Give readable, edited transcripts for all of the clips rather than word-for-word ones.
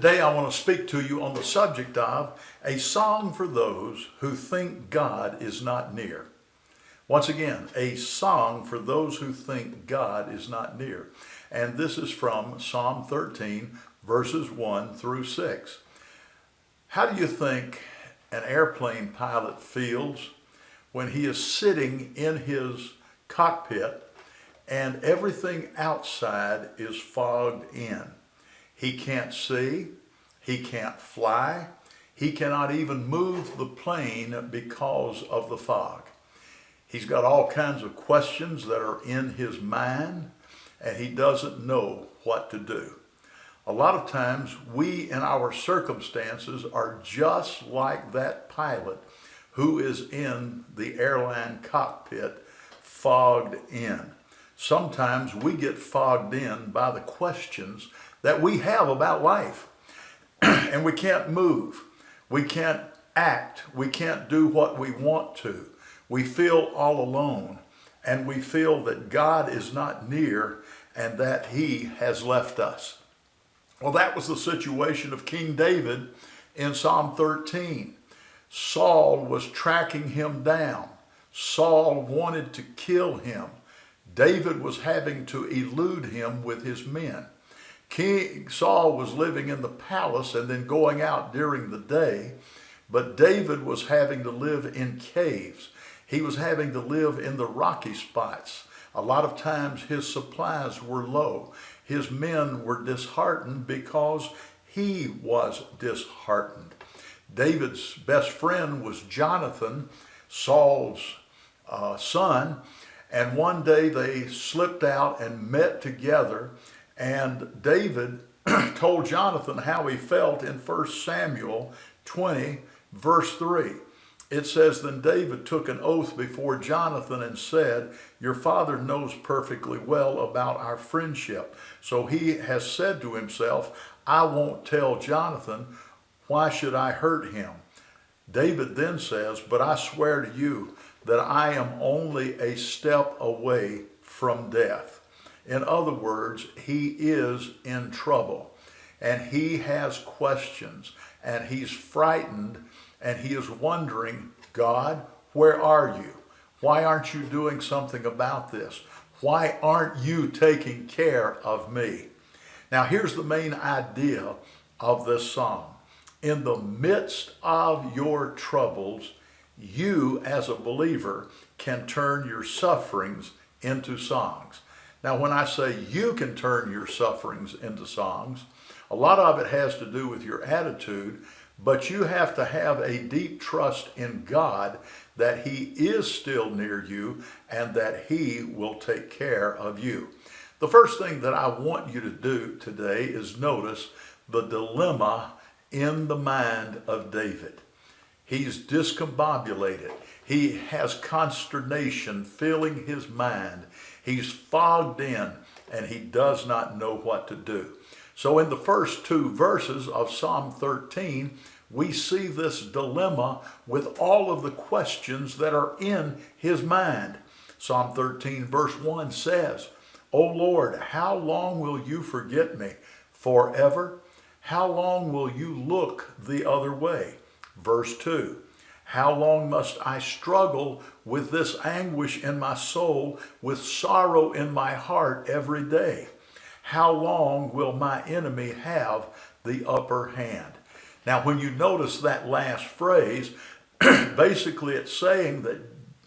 Today I want to speak to you on the subject of a song for those who think God is not near. Once again, a song for those who think God is not near. And this is from Psalm 13, verses 1 through 6. How do you think an airplane pilot feels when he is sitting in his cockpit and everything outside is fogged in? He can't see, he can't fly, he cannot even move the plane because of the fog. He's got all kinds of questions that are in his mind, and he doesn't know what to do. A lot of times we in our circumstances are just like that pilot who is in the airline cockpit fogged in. Sometimes we get fogged in by the questions that we have about life. And we can't move. We can't act. We can't do what we want to. We feel all alone. And we feel that God is not near and that he has left us. Well, that was the situation of King David in Psalm 13. Saul was tracking him down. Saul wanted to kill him. David was having to elude him with his men. King Saul was living in the palace and then going out during the day, but David was having to live in caves. He was having to live in the rocky spots. A lot of times his supplies were low. His men were disheartened because he was disheartened. David's best friend was Jonathan, Saul's son, and one day they slipped out and met together. And David told Jonathan how he felt in 1 Samuel 20, verse 3. It says, "Then David took an oath before Jonathan and said, 'Your father knows perfectly well about our friendship. So he has said to himself, I won't tell Jonathan. Why should I hurt him?' David then says, 'But I swear to you that I am only a step away from death.'" In other words, he is in trouble and he has questions and he's frightened and he is wondering, God, where are you? Why aren't you doing something about this? Why aren't you taking care of me? Now here's the main idea of this psalm. In the midst of your troubles, you as a believer can turn your sufferings into songs. Now, when I say you can turn your sufferings into songs, a lot of it has to do with your attitude, but you have to have a deep trust in God that he is still near you and that he will take care of you. The first thing that I want you to do today is notice the dilemma in the mind of David. He's discombobulated. He has consternation filling his mind. He's fogged in and he does not know what to do. So in the first two verses of Psalm 13, we see this dilemma with all of the questions that are in his mind. Psalm 13 verse 1 says, "O Lord, how long will you forget me? Forever? How long will you look the other way?" Verse 2, "How long must I struggle with this anguish in my soul, with sorrow in my heart every day? How long will my enemy have the upper hand?" Now, when you notice that last phrase, basically it's saying that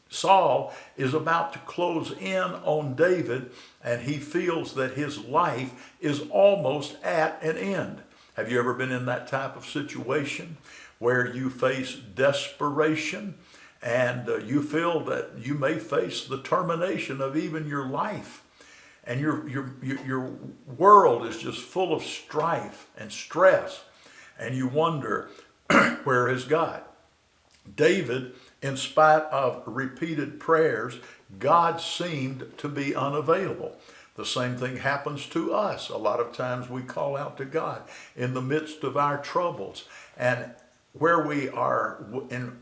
Saul is about to close in on David and he feels that his life is almost at an end. Have you ever been in that type of situation where you face desperation and you feel that you may face the termination of even your life, and your world is just full of strife and stress, and you wonder, where is God? David, in spite of repeated prayers, God seemed to be unavailable. The same thing happens to us. A lot of times we call out to God in the midst of our troubles, and where we are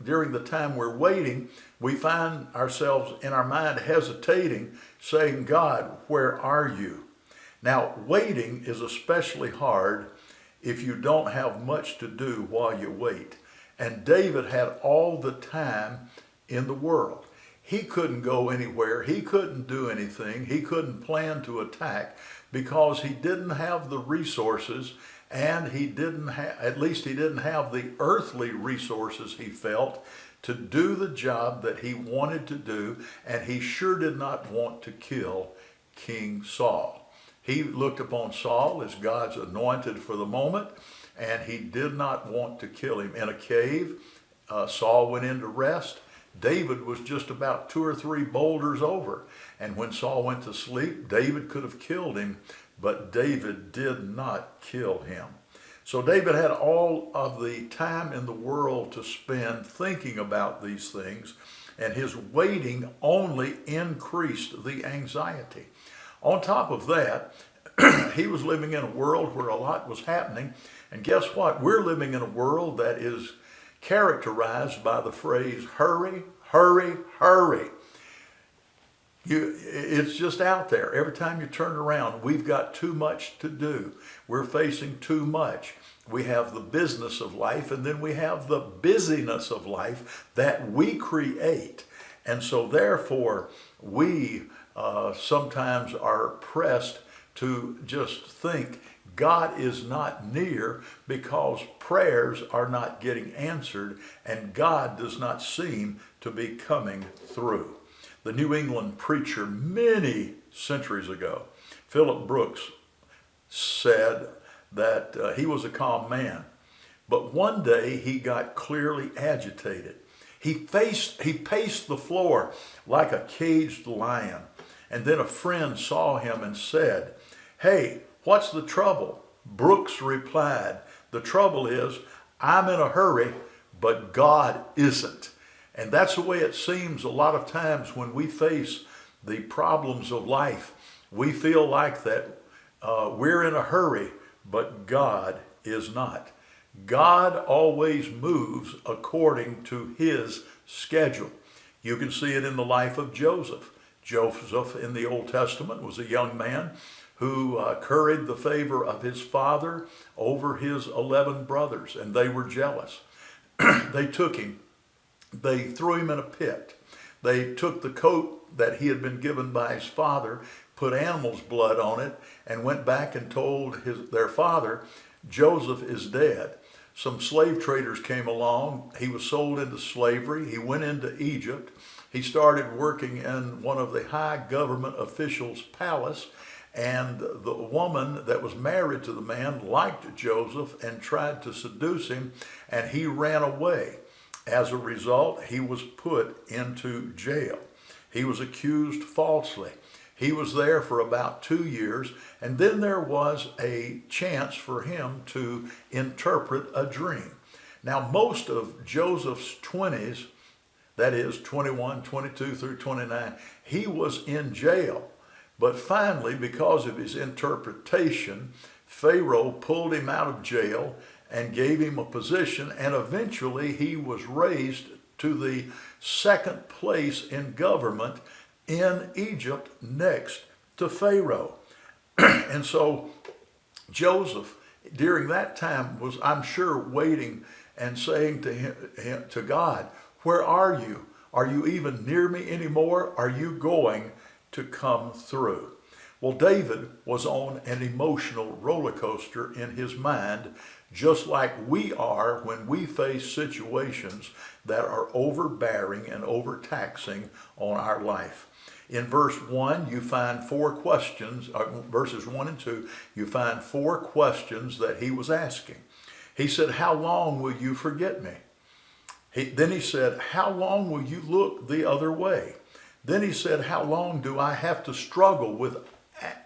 during the time we're waiting, we find ourselves in our mind hesitating, saying, God, where are you? Now, waiting is especially hard if you don't have much to do while you wait. And David had all the time in the world. He couldn't go anywhere. He couldn't do anything. He couldn't plan to attack because he didn't have the resources, and he didn't have, at least he didn't have the earthly resources, he felt, to do the job that he wanted to do, and he sure did not want to kill King Saul. He looked upon Saul as God's anointed for the moment, and he did not want to kill him. In a cave, Saul went in to rest. David was just about 2 or 3 boulders over. And when Saul went to sleep, David could have killed him, but David did not kill him. So David had all of the time in the world to spend thinking about these things, and his waiting only increased the anxiety. On top of that, he was living in a world where a lot was happening. And guess what? We're living in a world that is characterized by the phrase, hurry, hurry, hurry. It's just out there. Every time you turn around, we've got too much to do. We're facing too much. We have the business of life, and then we have the busyness of life that we create. And so therefore, we sometimes are pressed to just think God is not near because prayers are not getting answered and God does not seem to be coming through. The New England preacher many centuries ago, Philip Brooks, said that he was a calm man, but one day he got clearly agitated. He paced the floor like a caged lion. And then a friend saw him and said, "Hey, what's the trouble?" Brooks replied, "The trouble is I'm in a hurry, but God isn't." And that's the way it seems a lot of times when we face the problems of life. We feel like that we're in a hurry, but God is not. God always moves according to his schedule. You can see it in the life of Joseph. Joseph in the Old Testament was a young man who curried the favor of his father over his 11 brothers, and they were jealous. They took him. They threw him in a pit. They took the coat that he had been given by his father, put animal's blood on it, and went back and told their father, "Joseph is dead." Some slave traders came along. He was sold into slavery. He went into Egypt. He started working in one of the high government officials' palace, and the woman that was married to the man liked Joseph and tried to seduce him, and he ran away. As a result, he was put into jail. He was accused falsely. He was there for about 2 years, and then there was a chance for him to interpret a dream. Now, most of Joseph's 20s, that is 21, 22 through 29, he was in jail. But finally, because of his interpretation, Pharaoh pulled him out of jail and gave him a position, and eventually he was raised to the second place in government in Egypt next to Pharaoh. And so Joseph, during that time, was, I'm sure, waiting and saying to God, "Where are you? Are you even near me anymore? Are you going to come through?" Well, David was on an emotional roller coaster in his mind, just like we are when we face situations that are overbearing and overtaxing on our life. In verse 1, you find 4 questions, verses 1 and 2, you find 4 questions that he was asking. He said, "How long will you forget me?" Then he said, "How long will you look the other way?" Then he said, "How long do I have to struggle with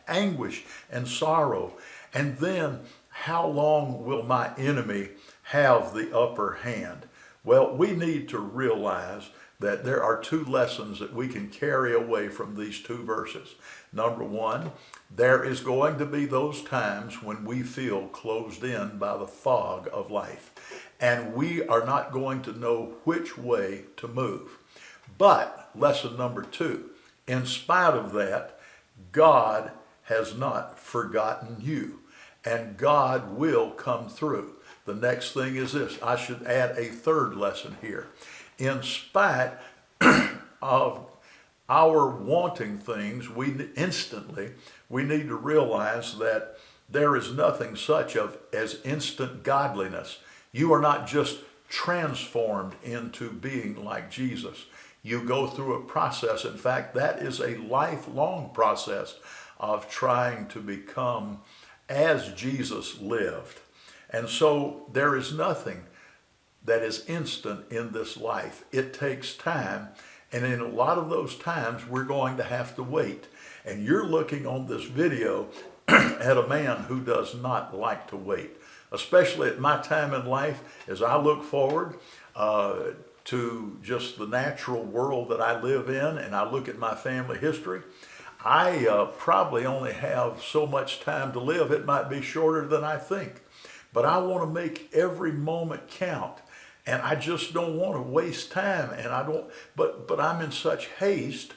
anguish and sorrow?" And then, "How long will my enemy have the upper hand?" Well, we need to realize that there are 2 lessons that we can carry away from these 2 verses. Number 1, there is going to be those times when we feel closed in by the fog of life, and we are not going to know which way to move. But lesson number 2, in spite of that, God has not forgotten you. and God will come through. The next thing is this. I should add a third lesson here. In spite of our wanting things, we need to realize that there is nothing such as instant godliness. You are not just transformed into being like Jesus. You go through a process. In fact, that is a lifelong process of trying to become as Jesus lived. And so there is nothing that is instant in this life. It takes time. And in a lot of those times, we're going to have to wait. And you're looking on this video at a man who does not like to wait, especially at my time in life as I look forward to just the natural world that I live in, and I look at my family history. I probably only have so much time to live. It might be shorter than I think, but I want to make every moment count, and I just don't want to waste time. And I don't, but I'm in such haste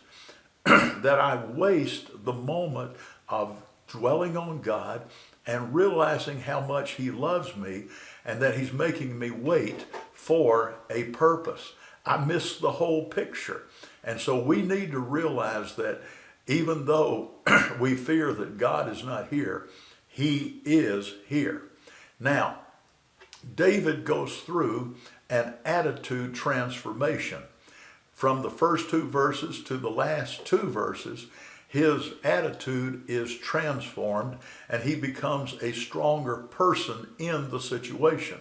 that I waste the moment of dwelling on God and realizing how much He loves me and that He's making me wait for a purpose. I miss the whole picture. And so we need to realize that even though we fear that God is not here, He is here. Now, David goes through an attitude transformation. From the first two verses to the last two verses, his attitude is transformed and he becomes a stronger person in the situation.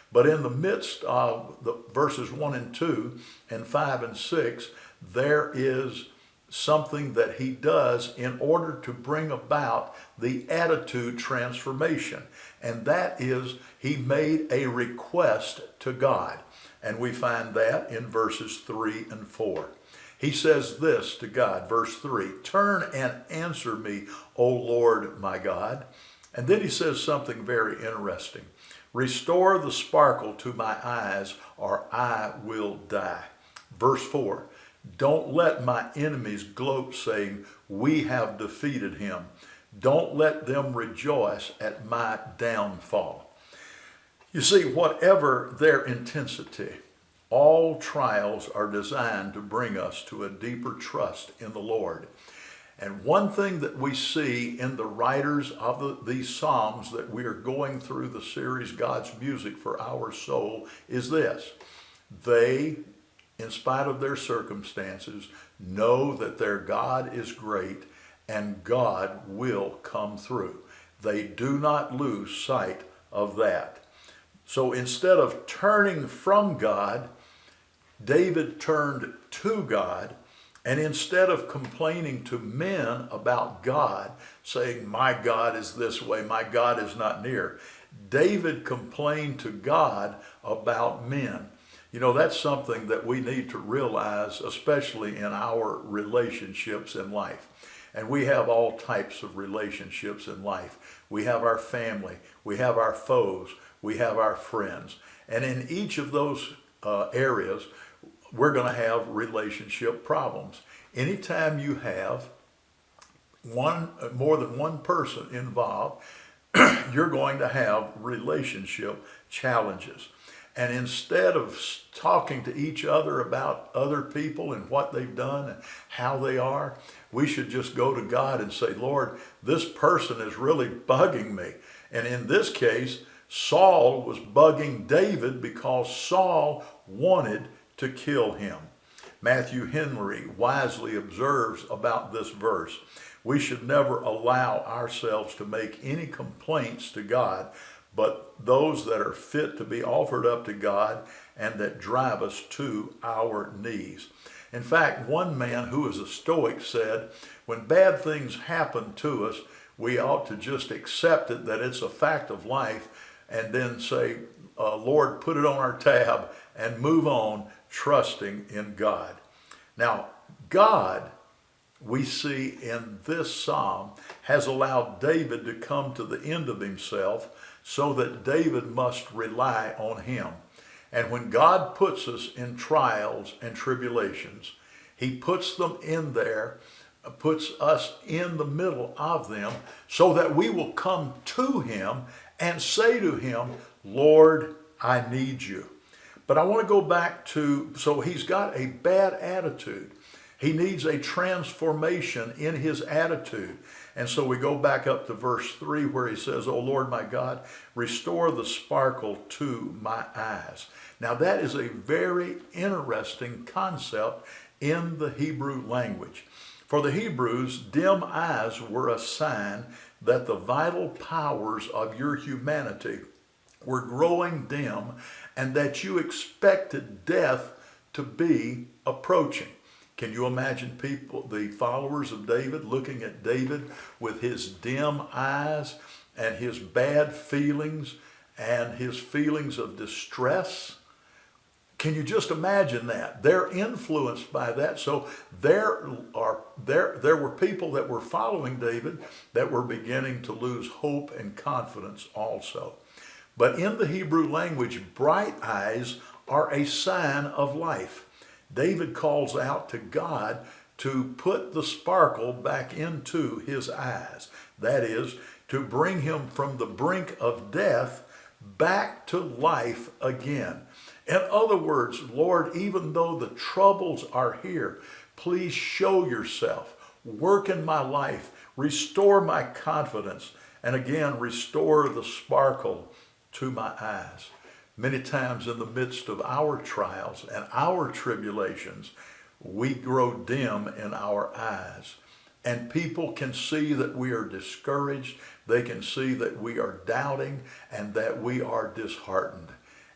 But in the midst of the verses 1 and 2 and 5 and 6, there is something that he does in order to bring about the attitude transformation. And that is, he made a request to God. And we find that in verses 3 and 4. He says this to God, verse 3, "Turn and answer me, O Lord my God." And then he says something very interesting. "Restore the sparkle to my eyes, or I will die." Verse 4, "Don't let my enemies gloat, saying, 'We have defeated him.' Don't let them rejoice at my downfall." You see, whatever their intensity, all trials are designed to bring us to a deeper trust in the Lord. And one thing that we see in the writers of these Psalms that we are going through the series God's Music for Our Soul is this. They, in spite of their circumstances, know that their God is great and God will come through. They do not lose sight of that. So instead of turning from God, David turned to God, and instead of complaining to men about God, saying, "My God is this way, my God is not near," David complained to God about men. You know, that's something that we need to realize, especially in our relationships in life. And we have all types of relationships in life. We have our family, we have our foes, we have our friends. And in each of those areas, we're going to have relationship problems. Anytime you have more than one person involved, you're going to have relationship challenges. And instead of talking to each other about other people and what they've done and how they are, we should just go to God and say, "Lord, this person is really bugging me." And in this case, Saul was bugging David because Saul wanted to kill him. Matthew Henry wisely observes about this verse, "We should never allow ourselves to make any complaints to God, but those that are fit to be offered up to God and that drive us to our knees." In fact, one man who was a Stoic said, when bad things happen to us, we ought to just accept it, that it's a fact of life, and then say, "Lord, put it on our tab," and move on, trusting in God. Now, God, we see in this psalm, has allowed David to come to the end of himself so that David must rely on him. And when God puts us in trials and tribulations, he puts them in there puts us in the middle of them so that we will come to him and say to him, Lord, I need you. But I want to go back to, so he's got a bad attitude. He needs a transformation in his attitude. And so we go back up to verse 3 where he says, O Lord my God, restore the sparkle to my eyes. Now that is a very interesting concept in the Hebrew language. For the Hebrews, dim eyes were a sign that the vital powers of your humanity were growing dim and that you expected death to be approaching. Can you imagine people, the followers of David, looking at David with his dim eyes and his bad feelings and his feelings of distress? Can you just imagine that? They're influenced by that. So there were people that were following David that were beginning to lose hope and confidence also. But in the Hebrew language, bright eyes are a sign of life. David calls out to God to put the sparkle back into his eyes. That is, to bring him from the brink of death back to life again. In other words, Lord, even though the troubles are here, please show yourself. Work in my life. Restore my confidence. And again, restore the sparkle to my eyes. Many times in the midst of our trials and our tribulations, we grow dim in our eyes. And people can see that we are discouraged. They can see that we are doubting and that we are disheartened.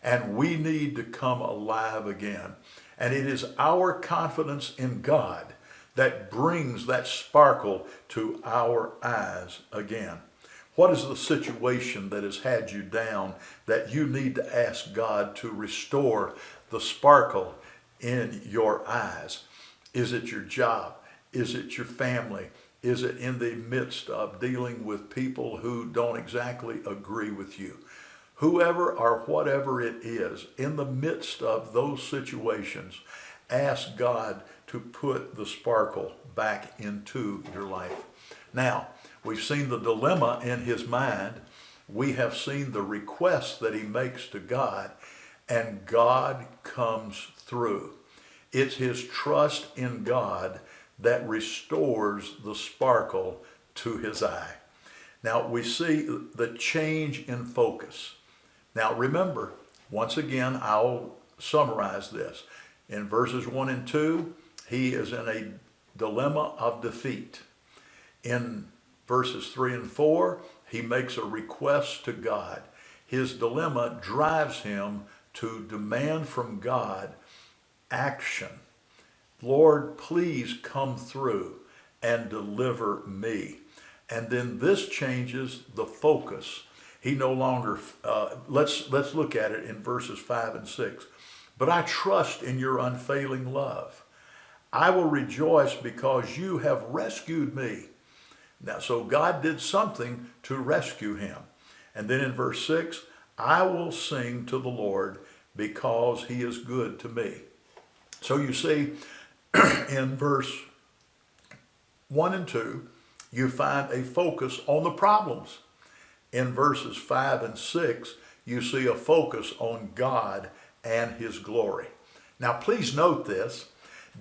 And we need to come alive again. And it is our confidence in God that brings that sparkle to our eyes again. What is the situation that has had you down that you need to ask God to restore the sparkle in your eyes? Is it your job? Is it your family? Is it in the midst of dealing with people who don't exactly agree with you? Whoever or whatever it is, in the midst of those situations, ask God to put the sparkle back into your life. Now, we've seen the dilemma in his mind. We have seen the request that he makes to God, and God comes through. It's his trust in God that restores the sparkle to his eye. Now, we see the change in focus. Now, remember, once again, I'll summarize this. In verses 1 and 2, he is in a dilemma of defeat. In verses 3 and 4, he makes a request to God. His dilemma drives him to demand from God action. Lord, please come through and deliver me. And then this changes the focus. He no longer, let's look at it in verses 5 and 6. But I trust in your unfailing love. I will rejoice because you have rescued me. Now, so God did something to rescue him. And then in verse 6, I will sing to the Lord because he is good to me. So you see, in verse 1 and 2, you find a focus on the problems. In verses 5 and 6, you see a focus on God and his glory. Now, please note this.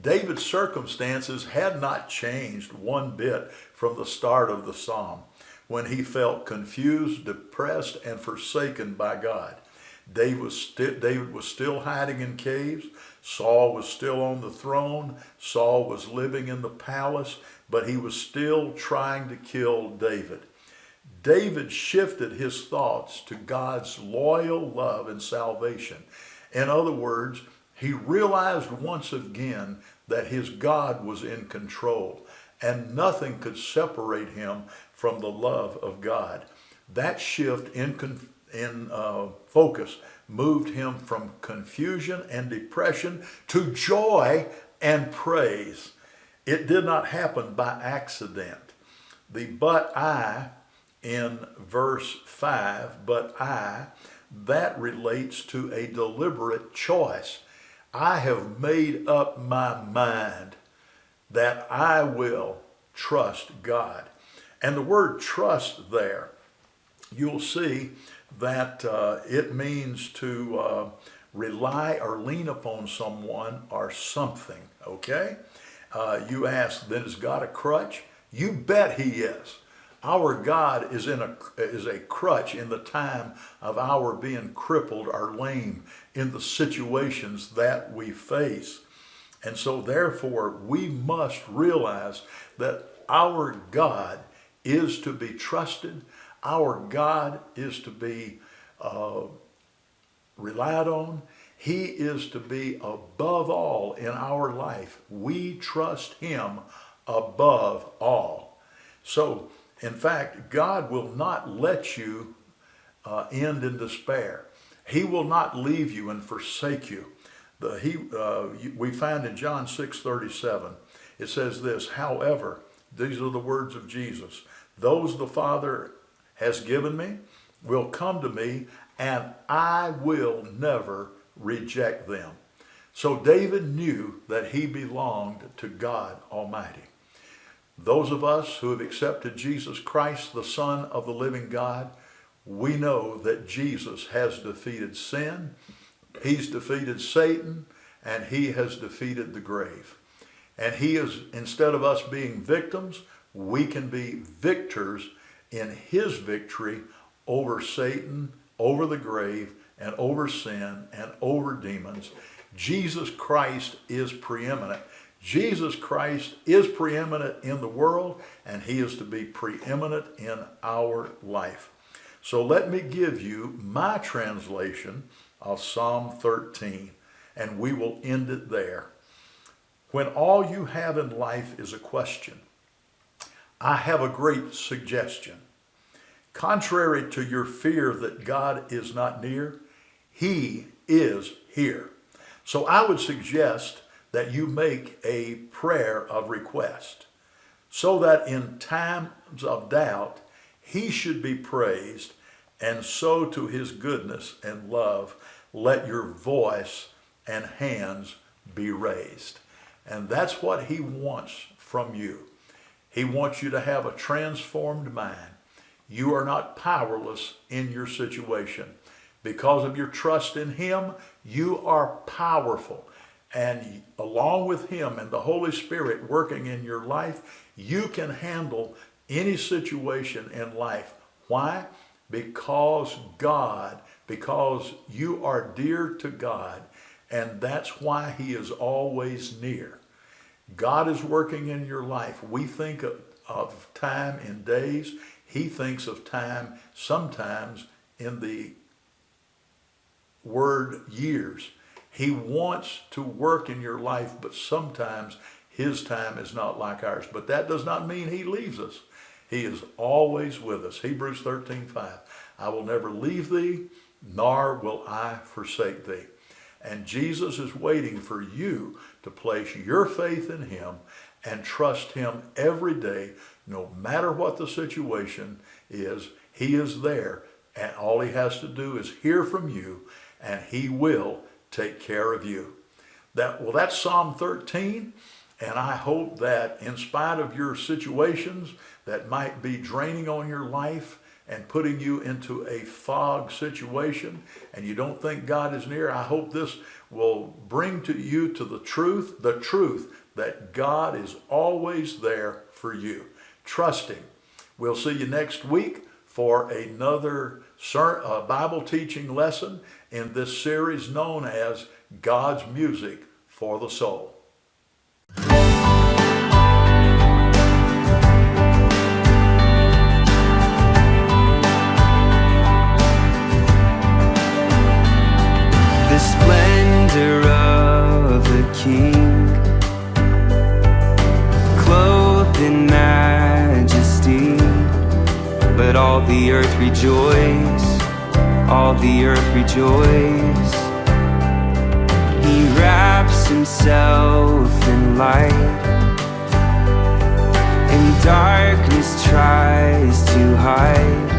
David's circumstances had not changed one bit from the start of the psalm, when he felt confused, depressed, and forsaken by God. David was still hiding in caves. Saul was still on the throne. Saul was living in the palace, but he was still trying to kill David. David shifted his thoughts to God's loyal love and salvation. In other words, he realized once again that his God was in control and nothing could separate him from the love of God. That shift in focus moved him from confusion and depression to joy and praise. It did not happen by accident. The but I in verse 5, but I, that relates to a deliberate choice. I have made up my mind that I will trust God. And the word trust there, you'll see that it means to rely or lean upon someone or something, okay? You ask, then is God a crutch? You bet he is. Our God is a crutch in the time of our being crippled or lame in the situations that we face. And so therefore, we must realize that our God is to be trusted. Our God is to be relied on. He is to be above all in our life. We trust him above all. So, in fact, God will not let you end in despair. He will not leave you and forsake you. We find in John 6:37, it says this, however, these are the words of Jesus, those the Father has given me will come to me, and I will never reject them. So David knew that he belonged to God Almighty. Those of us who have accepted Jesus Christ, the Son of the living God, we know that Jesus has defeated sin, he's defeated Satan, and he has defeated the grave. And he is, instead of us being victims, we can be victors in his victory over Satan, over the grave, and over sin, and over demons. Jesus Christ is preeminent. Jesus Christ is preeminent in the world, and he is to be preeminent in our life. So let me give you my translation of Psalm 13, and we will end it there. When all you have in life is a question, I have a great suggestion. Contrary to your fear that God is not near, he is here. So I would suggest that you make a prayer of request so that in times of doubt, he should be praised, and so to his goodness and love, let your voice and hands be raised. And that's what he wants from you. He wants you to have a transformed mind. You are not powerless in your situation. Because of your trust in him, you are powerful. And along with him and the Holy Spirit working in your life, you can handle any situation in life. Why? Because you are dear to God, and that's why he is always near. God is working in your life. We think of time in days. He thinks of time sometimes in the word years. He wants to work in your life, but sometimes his time is not like ours. But that does not mean he leaves us. He is always with us. Hebrews 13:5. I will never leave thee, nor will I forsake thee. And Jesus is waiting for you to place your faith in him and trust him every day, no matter what the situation is. He is there, and all he has to do is hear from you, and he will take care of you. That's Psalm 13, and I hope that in spite of your situations that might be draining on your life and putting you into a fog situation, and you don't think God is near, I hope this will bring to you to the truth that God is always there for you. Trust him. We'll see you next week for another Bible teaching lesson in this series known as God's Music for the Soul. The splendor of the King, clothed in majesty, let all the earth rejoice, all the earth rejoice. He wraps himself in light, and darkness tries to hide,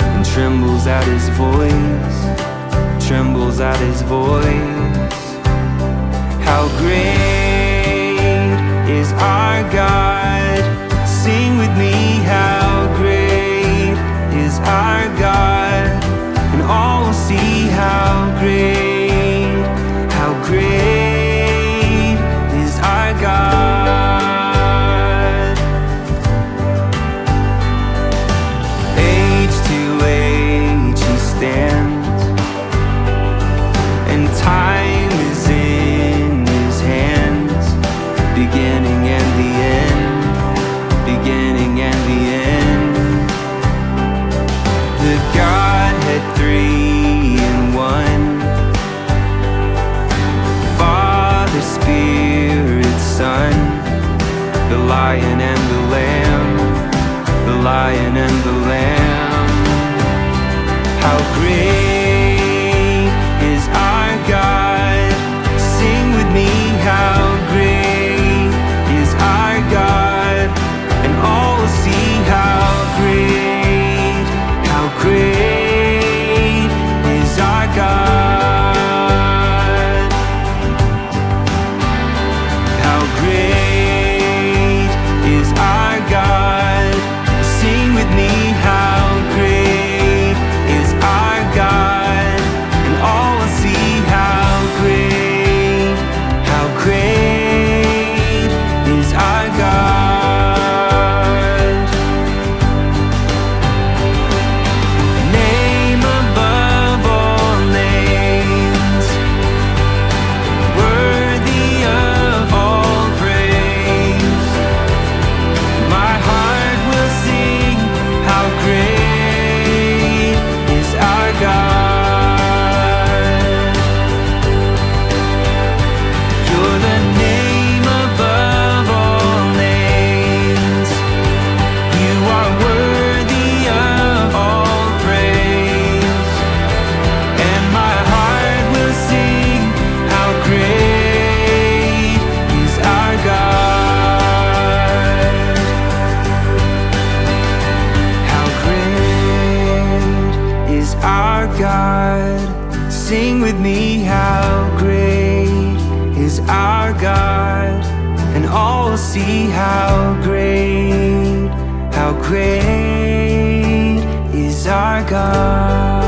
and trembles at his voice, trembles at his voice. How great is our God, Sing with me, how great is our God, and all will see how great is our God. Age to age he stands, and time is in his hands, beginning and the end, beginning and the end. The Godhead three in one, Father, Spirit, Son, the Lion and the Lamb, the Lion and the Lamb. How great is our God? Sing with me, how great is our God, and all will see how great is our God. How great is our God? Sing with me, how great is our God, and all will see how great is our God. Name above all names, worthy of all praise. My heart will sing, how great is our God. You're the name above all names. You are worthy of all praise. And my heart will sing, how great is our God. How great is our God? Sing with me, how great is our God, and all will see how great is our God.